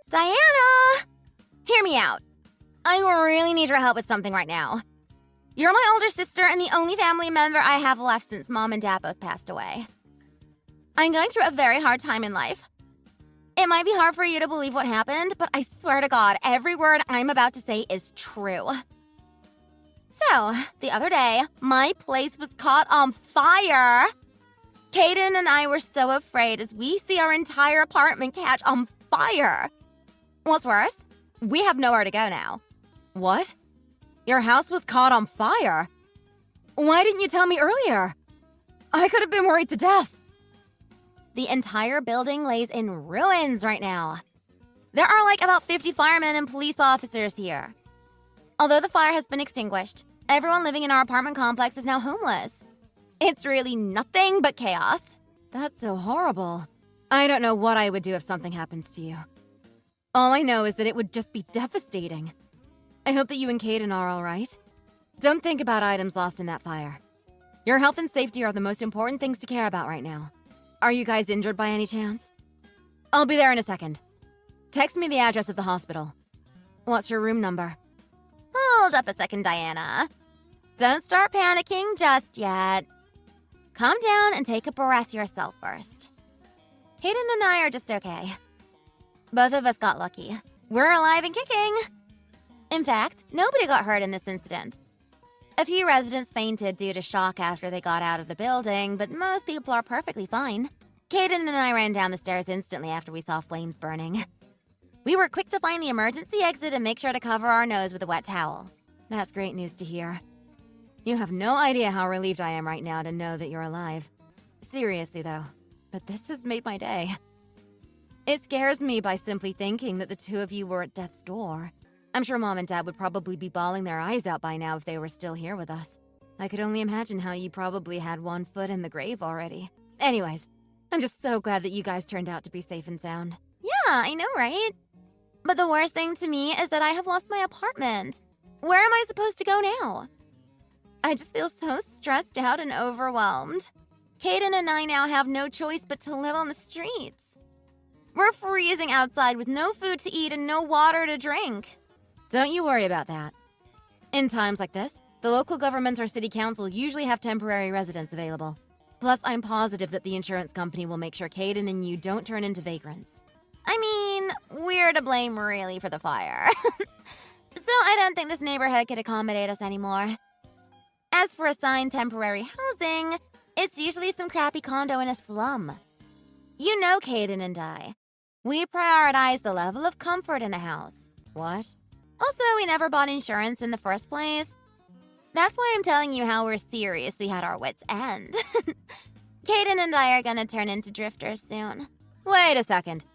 Diana! Hear me out. I really need your help with something right now. You're my older sister and the only family member I have left since Mom and Dad both passed away. I'm going through a very hard time in life. It might be hard for you to believe what happened, but I swear to God, every word I'm about to say is true. So, the other day, my place was caught on fire. Caden and I were so afraid as we see our entire apartment catch on fire. What's worse, we have nowhere to go now. What? Your house was caught on fire? Why didn't you tell me earlier? I could have been worried to death. The entire building lays in ruins right now. There are like about 50 firemen and police officers here. Although the fire has been extinguished, everyone living in our apartment complex is now homeless. It's really nothing but chaos. That's so horrible. I don't know what I would do if something happens to you. All I know is that it would just be devastating. I hope that you and Caden are all right. Don't think about items lost in that fire. Your health and safety are the most important things to care about right now. Are you guys injured by any chance? I'll be there in a second. Text me the address of the hospital. What's your room number? Hold up a second, Diana. Don't start panicking just yet. Calm down and take a breath yourself first. Caden and I are just okay. Both of us got lucky. We're alive and kicking. In fact, nobody got hurt in this incident. A few residents fainted due to shock after they got out of the building, but most people are perfectly fine. Caden and I ran down the stairs instantly after we saw flames burning. We were quick to find the emergency exit and make sure to cover our nose with a wet towel. That's great news to hear. You have no idea how relieved I am right now to know that you're alive. Seriously, though, but this has made my day. It scares me by simply thinking that the two of you were at death's door. I'm sure Mom and Dad would probably be bawling their eyes out by now if they were still here with us. I could only imagine how you probably had one foot in the grave already. Anyways, I'm just so glad that you guys turned out to be safe and sound. Yeah, I know, right? But the worst thing to me is that I have lost my apartment. Where am I supposed to go now? I just feel so stressed out and overwhelmed. Caden and I now have no choice but to live on the streets. We're freezing outside with no food to eat and no water to drink. Don't you worry about that. In times like this, the local government or city council usually have temporary residents available. Plus, I'm positive that the insurance company will make sure Caden and you don't turn into vagrants. I mean, we're to blame really for the fire. So I don't think this neighborhood could accommodate us anymore. As for assigned temporary housing, it's usually some crappy condo in a slum. You know Caden and I. We prioritize the level of comfort in a house. What? Also, we never bought insurance in the first place. That's why I'm telling you how we're seriously at our wits' end. Caden and I are gonna turn into drifters soon. Wait a second.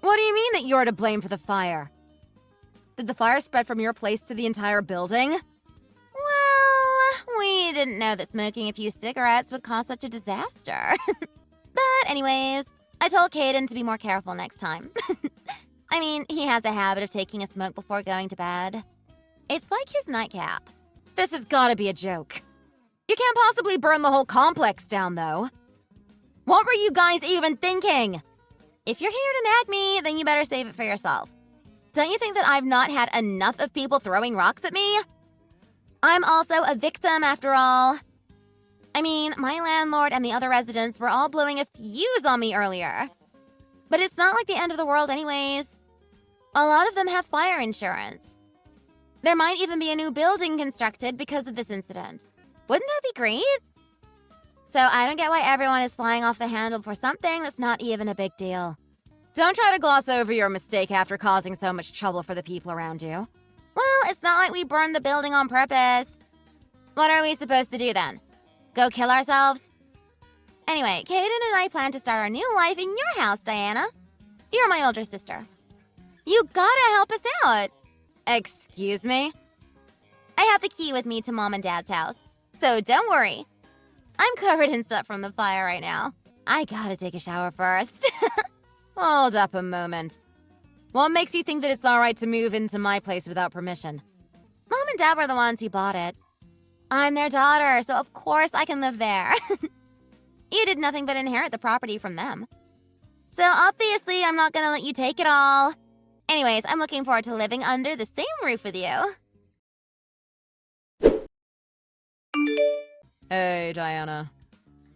What do you mean that you're to blame for the fire? Did the fire spread from your place to the entire building? Well, we didn't know that smoking a few cigarettes would cause such a disaster. But anyways, I told Caden to be more careful next time. I mean, he has a habit of taking a smoke before going to bed. It's like his nightcap. This has gotta be a joke. You can't possibly burn the whole complex down, though. What were you guys even thinking? If you're here to nag me, then you better save it for yourself. Don't you think that I've not had enough of people throwing rocks at me? I'm also a victim, after all. I mean, my landlord and the other residents were all blowing a fuse on me earlier. But it's not like the end of the world anyways. A lot of them have fire insurance. There might even be a new building constructed because of this incident. Wouldn't that be great? So I don't get why everyone is flying off the handle for something that's not even a big deal. Don't try to gloss over your mistake after causing so much trouble for the people around you. Well, it's not like we burned the building on purpose. What are we supposed to do then? Go kill ourselves? Anyway, Caden and I plan to start our new life in your house, Diana. You're my older sister. You gotta help us out. Excuse me? I have the key with me to Mom and Dad's house, so don't worry. I'm covered in soot from the fire right now. I gotta take a shower first. Hold up a moment. What makes you think that it's alright to move into my place without permission? Mom and Dad were the ones who bought it. I'm their daughter, so of course I can live there. You did nothing but inherit the property from them. So obviously I'm not gonna let you take it all. Anyways, I'm looking forward to living under the same roof with you. Hey, Diana.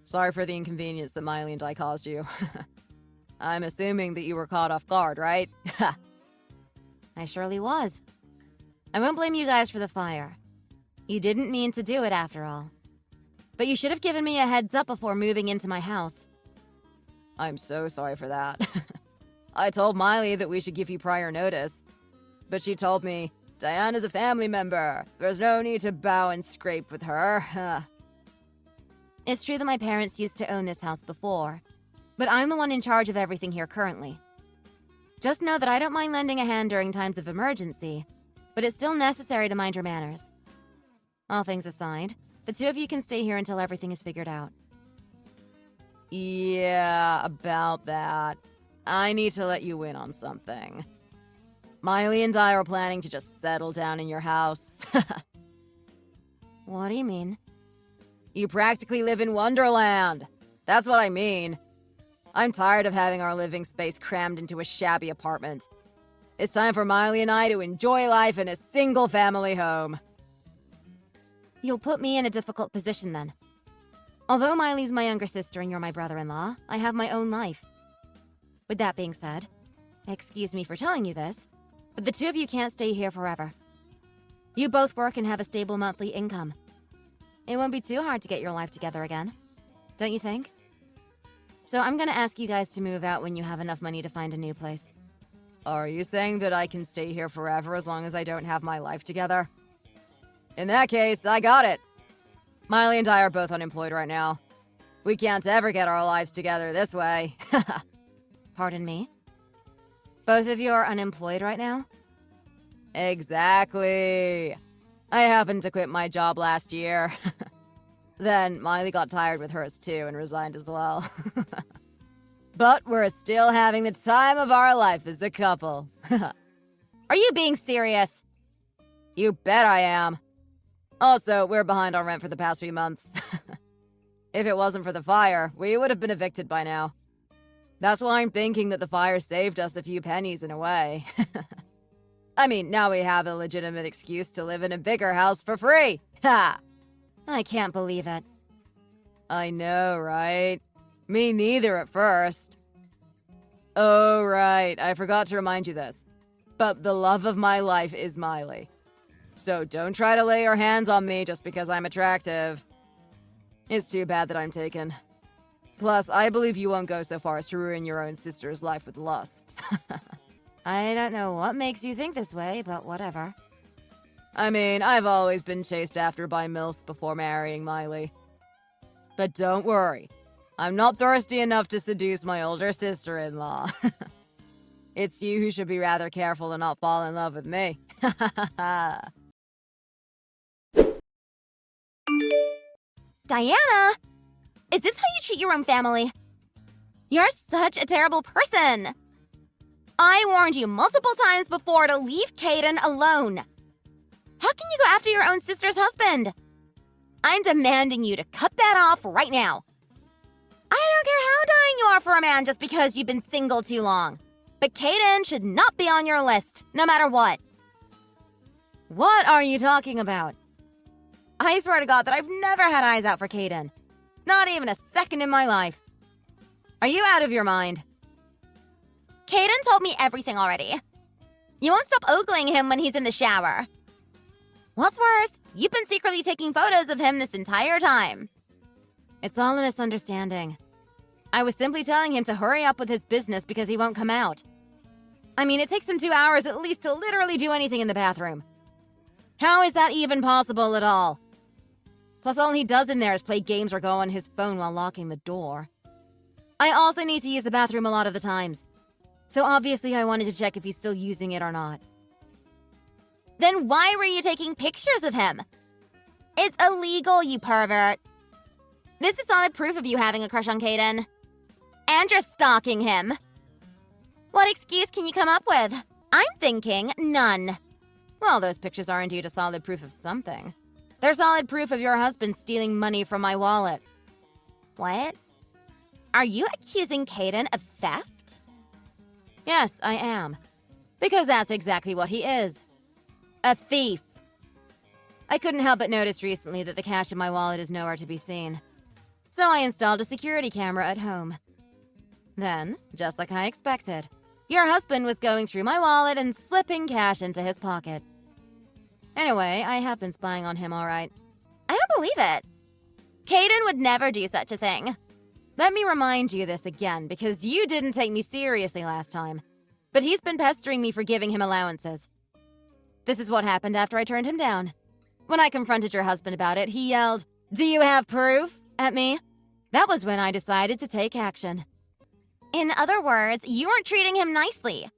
Sorry for the inconvenience that Miley and I caused you. I'm assuming that you were caught off guard, right? I surely was. I won't blame you guys for the fire. You didn't mean to do it after all. But you should have given me a heads up before moving into my house. I'm so sorry for that. I told Miley that we should give you prior notice. But she told me, Diana's a family member. There's no need to bow and scrape with her. It's true that my parents used to own this house before, but I'm the one in charge of everything here currently. Just know that I don't mind lending a hand during times of emergency, but it's still necessary to mind your manners. All things aside, the two of you can stay here until everything is figured out. Yeah, about that. I need to let you in on something. Miley and I are planning to just settle down in your house. What do you mean? You practically live in Wonderland. That's what I mean. I'm tired of having our living space crammed into a shabby apartment. It's time for Miley and I to enjoy life in a single-family home. You'll put me in a difficult position then. Although Miley's my younger sister and you're my brother-in-law, I have my own life. With that being said, excuse me for telling you this, but the two of you can't stay here forever. You both work and have a stable monthly income. It won't be too hard to get your life together again, don't you think? So I'm gonna ask you guys to move out when you have enough money to find a new place. Are you saying that I can stay here forever as long as I don't have my life together? In that case, I got it. Miley and I are both unemployed right now. We can't ever get our lives together this way. Pardon me? Both of you are unemployed right now? Exactly. I happened to quit my job last year. Then Miley got tired with hers too and resigned as well. But we're still having the time of our life as a couple. Are you being serious? You bet I am. Also, we're behind on rent for the past few months. If it wasn't for the fire, we would have been evicted by now. That's why I'm thinking that the fire saved us a few pennies in a way. I mean, now we have a legitimate excuse to live in a bigger house for free. Ha! I can't believe it. I know, right? Me neither at first. Oh, right. I forgot to remind you this. But the love of my life is Miley. So don't try to lay your hands on me just because I'm attractive. It's too bad that I'm taken. Plus, I believe you won't go so far as to ruin your own sister's life with lust. I don't know what makes you think this way, but whatever. I mean, I've always been chased after by MILFs before marrying Miley. But don't worry. I'm not thirsty enough to seduce my older sister-in-law. It's you who should be rather careful to not fall in love with me. Diana! Is this how you treat your own family? You're such a terrible person! I warned you multiple times before to leave Caden alone. How can you go after your own sister's husband? I'm demanding you to cut that off right now. I don't care how dying you are for a man just because you've been single too long. But Caden should not be on your list, no matter what. What are you talking about? I swear to God that I've never had eyes out for Caden. Not even a second in my life. Are you out of your mind? Caden told me everything already. You won't stop ogling him when he's in the shower. What's worse, you've been secretly taking photos of him this entire time. It's all a misunderstanding. I was simply telling him to hurry up with his business because he won't come out. I mean, it takes him 2 hours at least to literally do anything in the bathroom. How is that even possible at all? Plus, all he does in there is play games or go on his phone while locking the door. I also need to use the bathroom a lot of the times. So obviously I wanted to check if he's still using it or not. Then why were you taking pictures of him? It's illegal, you pervert. This is solid proof of you having a crush on Caden. And you're stalking him. What excuse can you come up with? I'm thinking none. Well, those pictures are indeed a solid proof of something. They're solid proof of your husband stealing money from my wallet. What? Are you accusing Caden of theft? Yes, I am. Because that's exactly what he is. A thief. I couldn't help but notice recently that the cash in my wallet is nowhere to be seen. So I installed a security camera at home. Then, just like I expected, your husband was going through my wallet and slipping cash into his pocket. Anyway, I have been spying on him all right. I don't believe it. Caden would never do such a thing. Let me remind you this again, because you didn't take me seriously last time. But he's been pestering me for giving him allowances. This is what happened after I turned him down. When I confronted your husband about it, he yelled, "Do you have proof?" at me. That was when I decided to take action. In other words, you weren't treating him nicely.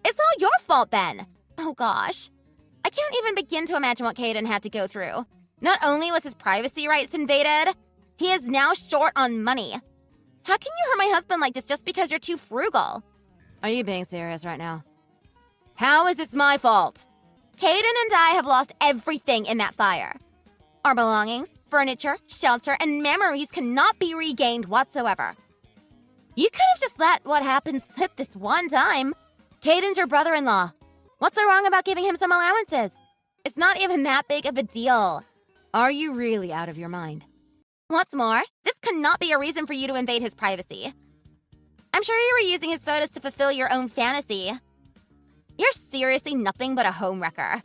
It's all your fault then. Oh gosh. I can't even begin to imagine what Caden had to go through. Not only was his privacy rights invaded, he is now short on money. How can you hurt my husband like this just because you're too frugal? Are you being serious right now? How is this my fault? Caden and I have lost everything in that fire. Our belongings, furniture, shelter, and memories cannot be regained whatsoever. You could have just let what happened slip this one time. Caden's your brother-in-law. What's so wrong about giving him some allowances? It's not even that big of a deal. Are you really out of your mind? What's more, this cannot be a reason for you to invade his privacy. I'm sure you were using his photos to fulfill your own fantasy. You're seriously nothing but a homewrecker.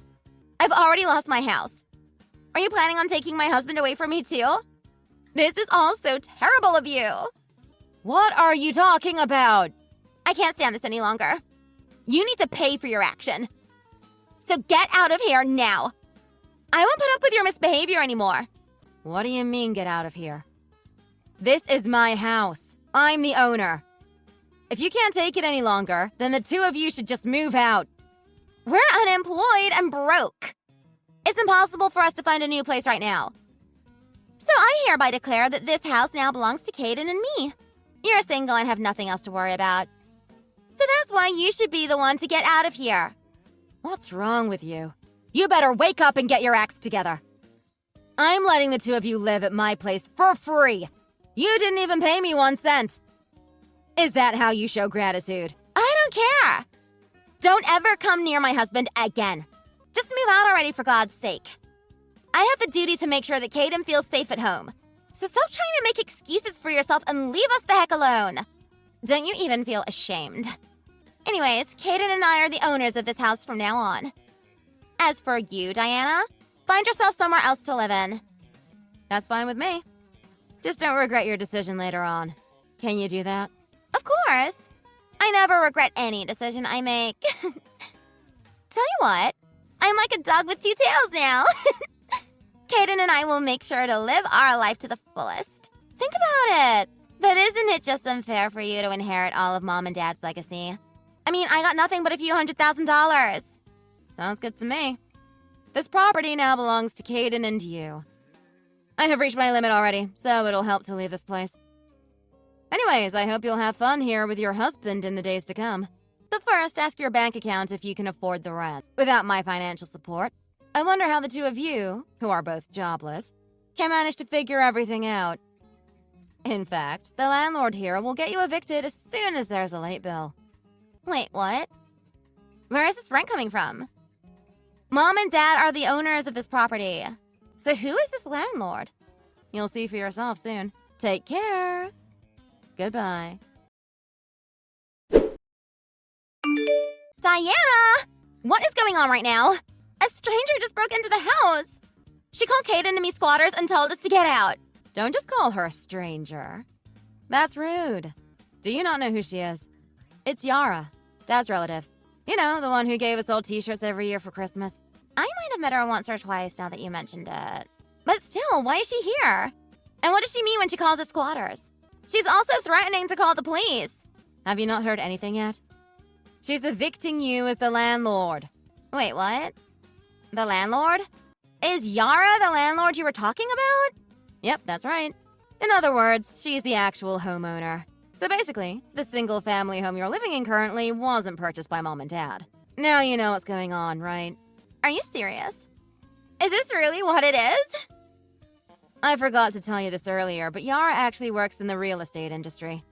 I've already lost my house. Are you planning on taking my husband away from me too? This is all so terrible of you. What are you talking about? I can't stand this any longer. You need to pay for your action. So get out of here now. I won't put up with your misbehavior anymore. What do you mean, get out of here? This is my house. I'm the owner. If you can't take it any longer, then the two of you should just move out. We're unemployed and broke. It's impossible for us to find a new place right now. So I hereby declare that this house now belongs to Caden and me. You're single and have nothing else to worry about. So that's why you should be the one to get out of here. What's wrong with you? You better wake up and get your acts together. I'm letting the two of you live at my place for free. You didn't even pay me 1 cent. Is that how you show gratitude? I don't care. Don't ever come near my husband again. Just move out already, for God's sake. I have the duty to make sure that Caden feels safe at home. So stop trying to make excuses for yourself and leave us the heck alone. Don't you even feel ashamed? Anyways, Caden and I are the owners of this house from now on. As for you, Diana, find yourself somewhere else to live in. That's fine with me. Just don't regret your decision later on. Can you do that? Of course. I never regret any decision I make. Tell you what, I'm like a dog with two tails now. Caden and I will make sure to live our life to the fullest. Think about it. But isn't it just unfair for you to inherit all of Mom and Dad's legacy? I mean, I got nothing but a few $100,000. Sounds good to me. This property now belongs to Caden and you. I have reached my limit already, so it'll help to leave this place. Anyways, I hope you'll have fun here with your husband in the days to come. But first, ask your bank account if you can afford the rent. Without my financial support, I wonder how the two of you, who are both jobless, can manage to figure everything out. In fact, the landlord here will get you evicted as soon as there's a late bill. Wait, what? Where is this rent coming from? Mom and Dad are the owners of this property. So who is this landlord? You'll see for yourself soon. Take care. Goodbye. Diana! What is going on right now? A stranger just broke into the house. She called Caden and me squatters and told us to get out. Don't just call her a stranger. That's rude. Do you not know who she is? It's Yara, Dad's relative. You know, the one who gave us old t-shirts every year for Christmas. I might have met her once or twice now that you mentioned it. But still, why is she here? And what does she mean when she calls us squatters? She's also threatening to call the police. Have you not heard anything yet? She's evicting you as the landlord. Wait, what? The landlord? Is Yara the landlord you were talking about? Yep, that's right. In other words, she's the actual homeowner. So basically, the single-family home you're living in currently wasn't purchased by Mom and Dad. Now you know what's going on, right? Are you serious? Is this really what it is? I forgot to tell you this earlier, but Yara actually works in the real estate industry.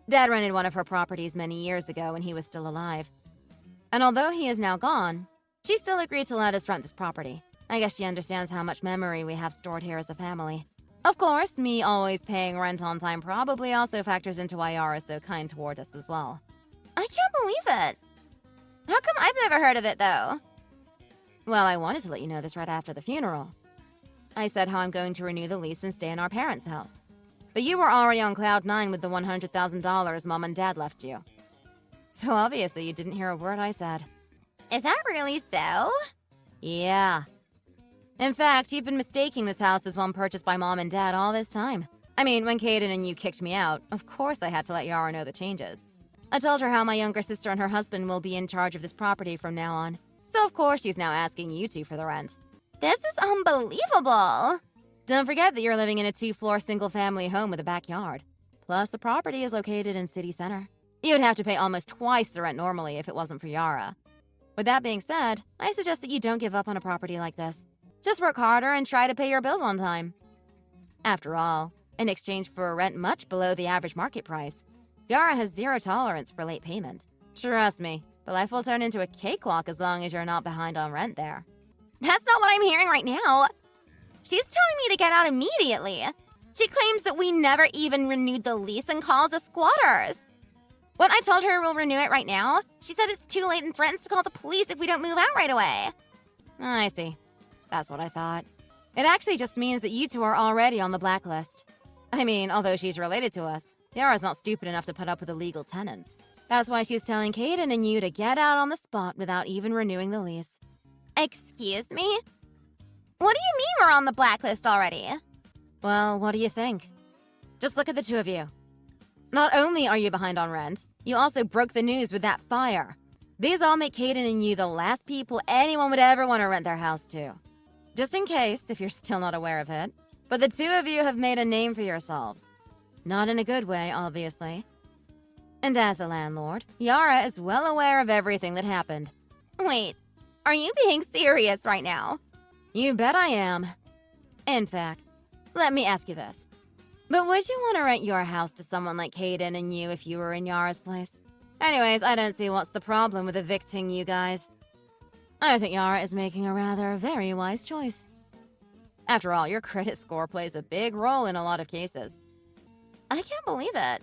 Dad rented one of her properties many years ago when he was still alive. And although he is now gone, she still agreed to let us rent this property. I guess she understands how much memory we have stored here as a family. Of course, me always paying rent on time probably also factors into why Yara is so kind toward us as well. I can't believe it. How come I've never heard of it, though? Well, I wanted to let you know this right after the funeral. I said how I'm going to renew the lease and stay in our parents' house. But you were already on cloud 9 with the $100,000 Mom and Dad left you. So obviously you didn't hear a word I said. Is that really so? Yeah. In fact, you've been mistaking this house as one purchased by Mom and Dad all this time. I mean, when Caden and you kicked me out, of course I had to let Yara know the changes. I told her how my younger sister and her husband will be in charge of this property from now on. So of course she's now asking you two for the rent. This is unbelievable. Don't forget that you're living in a 2-floor single-family home with a backyard. Plus, the property is located in city center. You'd have to pay almost twice the rent normally if it wasn't for Yara. With that being said, I suggest that you don't give up on a property like this. Just work harder and try to pay your bills on time. After all, in exchange for a rent much below the average market price, Yara has zero tolerance for late payment. Trust me, but life will turn into a cakewalk as long as you're not behind on rent there. That's not what I'm hearing right now. She's telling me to get out immediately. She claims that we never even renewed the lease and calls us squatters. When I told her we'll renew it right now, she said it's too late and threatens to call the police if we don't move out right away. I see. That's what I thought. It actually just means that you two are already on the blacklist. I mean, although she's related to us, Yara's not stupid enough to put up with illegal tenants. That's why she's telling Caden and you to get out on the spot without even renewing the lease. Excuse me? What do you mean we're on the blacklist already? Well, what do you think? Just look at the two of you. Not only are you behind on rent, you also broke the news with that fire. These all make Caden and you the last people anyone would ever want to rent their house to. Just in case, if you're still not aware of it, but the two of you have made a name for yourselves. Not in a good way, obviously. And as the landlord, Yara is well aware of everything that happened. Wait, are you being serious right now? You bet I am. In fact, let me ask you this. But would you want to rent your house to someone like Caden and you if you were in Yara's place? Anyways, I don't see what's the problem with evicting you guys. I think Yara is making a rather very wise choice. After all, your credit score plays a big role in a lot of cases. I can't believe it.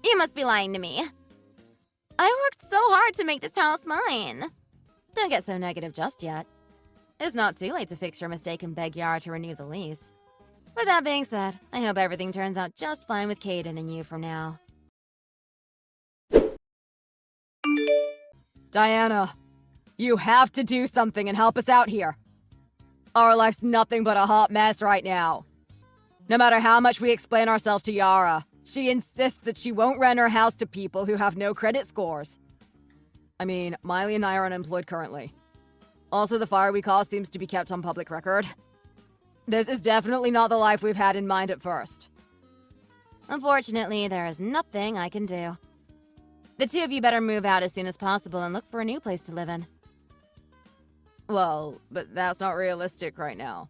You must be lying to me. I worked so hard to make this house mine. Don't get so negative just yet. It's not too late to fix your mistake and beg Yara to renew the lease. With that being said, I hope everything turns out just fine with Caden and you from now. Diana, you have to do something and help us out here. Our life's nothing but a hot mess right now. No matter how much we explain ourselves to Yara, she insists that she won't rent her house to people who have no credit scores. I mean, Miley and I are unemployed currently. Also, the fire we caused seems to be kept on public record. This is definitely not the life we've had in mind at first. Unfortunately, there is nothing I can do. The two of you better move out as soon as possible and look for a new place to live in. Well, but that's not realistic right now.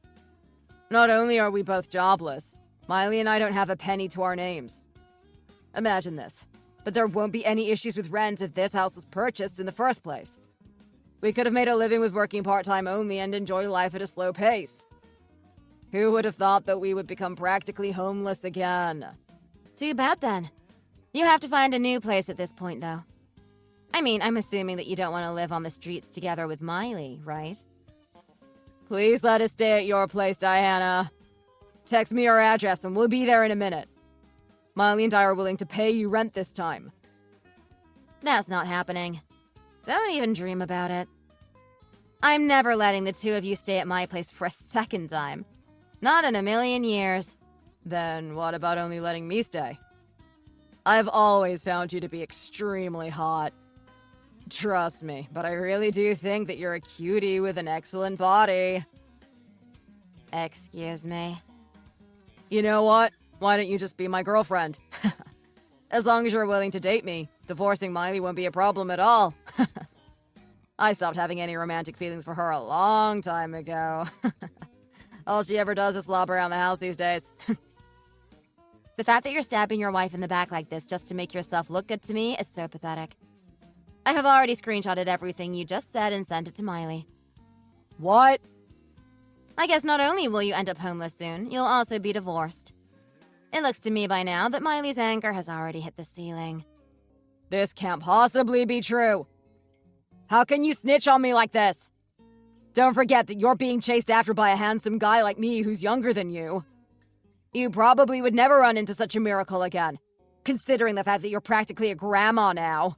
Not only are we both jobless, Miley and I don't have a penny to our names. Imagine this, but there won't be any issues with rent if this house was purchased in the first place. We could have made a living with working part-time only and enjoy life at a slow pace. Who would have thought that we would become practically homeless again? Too bad then. You have to find a new place at this point, though. I mean, I'm assuming that you don't want to live on the streets together with Miley, right? Please let us stay at your place, Diana. Text me your address and we'll be there in a minute. Miley and I are willing to pay you rent this time. That's not happening. Don't even dream about it. I'm never letting the two of you stay at my place for a second time. Not in a million years. Then what about only letting me stay? I've always found you to be extremely hot. Trust me, but I really do think that you're a cutie with an excellent body. Excuse me? You know what? Why don't you just be my girlfriend? As long as you're willing to date me, divorcing Miley won't be a problem at all. I stopped having any romantic feelings for her a long time ago. All she ever does is slob around the house these days. The fact that you're stabbing your wife in the back like this just to make yourself look good to me is so pathetic. I have already screenshotted everything you just said and sent it to Miley. What? I guess not only will you end up homeless soon, you'll also be divorced. It looks to me by now that Miley's anger has already hit the ceiling. This can't possibly be true. How can you snitch on me like this? Don't forget that you're being chased after by a handsome guy like me who's younger than you. You probably would never run into such a miracle again, considering the fact that you're practically a grandma now.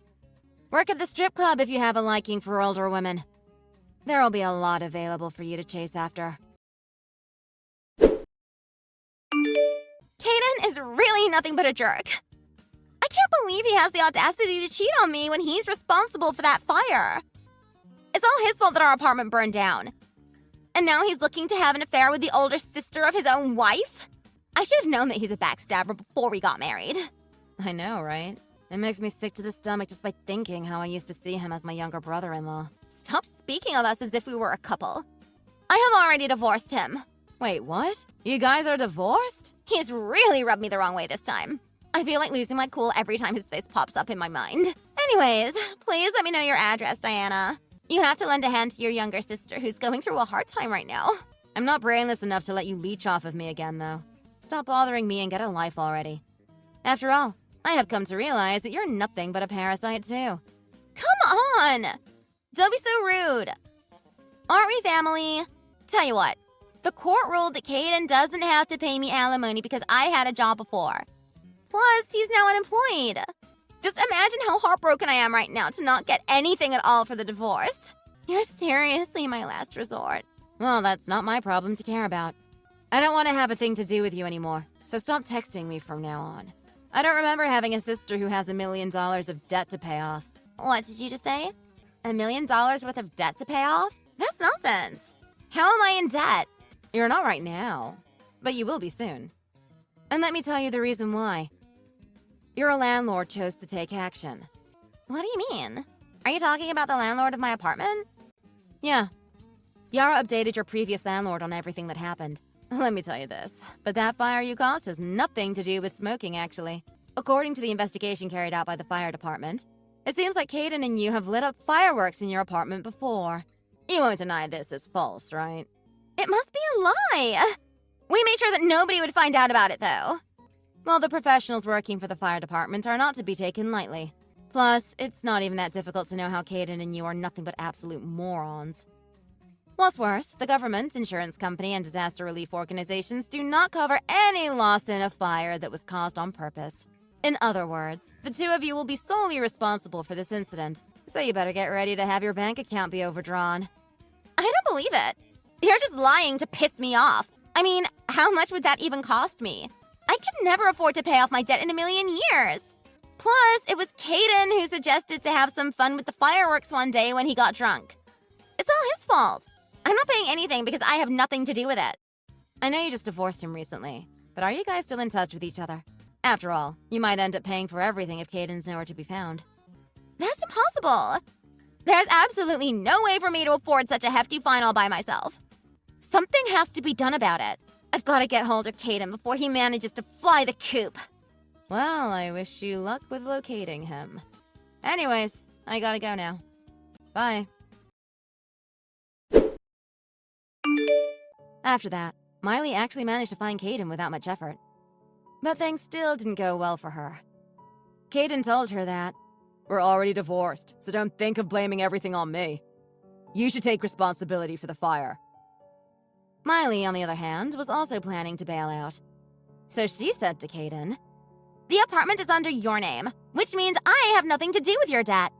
Work at the strip club if you have a liking for older women. There'll be a lot available for you to chase after. Caden is really nothing but a jerk. I can't believe he has the audacity to cheat on me when he's responsible for that fire. It's all his fault that our apartment burned down. And now he's looking to have an affair with the older sister of his own wife? I should have known that he's a backstabber before we got married. I know, right? It makes me sick to the stomach just by thinking how I used to see him as my younger brother-in-law. Stop speaking of us as if we were a couple. I have already divorced him. Wait, what? You guys are divorced? He's really rubbed me the wrong way this time. I feel like losing my cool every time his face pops up in my mind. Anyways, please let me know your address, Diana. You have to lend a hand to your younger sister who's going through a hard time right now. I'm not brainless enough to let you leech off of me again, though. Stop bothering me and get a life already. After all, I have come to realize that you're nothing but a parasite, too. Come on! Don't be so rude. Aren't we family? Tell you what, the court ruled that Caden doesn't have to pay me alimony because I had a job before. Plus, he's now unemployed. Just imagine how heartbroken I am right now to not get anything at all for the divorce. You're seriously my last resort. Well, that's not my problem to care about. I don't want to have a thing to do with you anymore, so stop texting me from now on. I don't remember having a sister who has $1 million of debt to pay off. What did you just say? $1 million worth of debt to pay off? That's nonsense. How am I in debt? You're not right now, but you will be soon. And let me tell you the reason why. Your landlord chose to take action. What do you mean? Are you talking about the landlord of my apartment? Yeah. Yara updated your previous landlord on everything that happened. Let me tell you this, but that fire you caused has nothing to do with smoking, actually. According to the investigation carried out by the fire department, it seems like Caden and you have lit up fireworks in your apartment before. You won't deny this is false, right? It must be a lie. We made sure that nobody would find out about it, though. Well, the professionals working for the fire department are not to be taken lightly. Plus, it's not even that difficult to know how Caden and you are nothing but absolute morons. What's worse, the government, insurance company, and disaster relief organizations do not cover any loss in a fire that was caused on purpose. In other words, the two of you will be solely responsible for this incident, so you better get ready to have your bank account be overdrawn. I don't believe it. You're just lying to piss me off. I mean, how much would that even cost me? I could never afford to pay off my debt in a million years. Plus, it was Caden who suggested to have some fun with the fireworks one day when he got drunk. It's all his fault. I'm not paying anything because I have nothing to do with it. I know you just divorced him recently, but are you guys still in touch with each other? After all, you might end up paying for everything if Caden's nowhere to be found. That's impossible. There's absolutely no way for me to afford such a hefty fine all by myself. Something has to be done about it. I've got to get hold of Caden before he manages to fly the coop. Well, I wish you luck with locating him. Anyways, I gotta go now. Bye. After that, Miley actually managed to find Caden without much effort. But things still didn't go well for her. Caden told her that, "We're already divorced, so don't think of blaming everything on me. You should take responsibility for the fire." Miley, on the other hand, was also planning to bail out. So she said to Caden, "The apartment is under your name, which means I have nothing to do with your debt."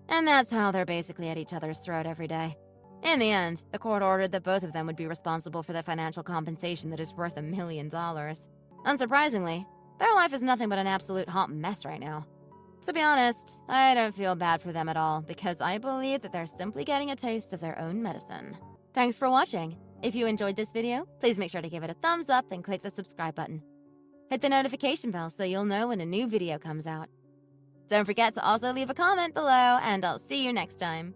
And that's how they're basically at each other's throat every day. In the end, the court ordered that both of them would be responsible for the financial compensation that is worth $1 million. Unsurprisingly, their life is nothing but an absolute hot mess right now. To be honest, I don't feel bad for them at all because I believe that they're simply getting a taste of their own medicine. Thanks for watching. If you enjoyed this video, please make sure to give it a thumbs up and click the subscribe button. Hit the notification bell so you'll know when a new video comes out. Don't forget to also leave a comment below, and I'll see you next time.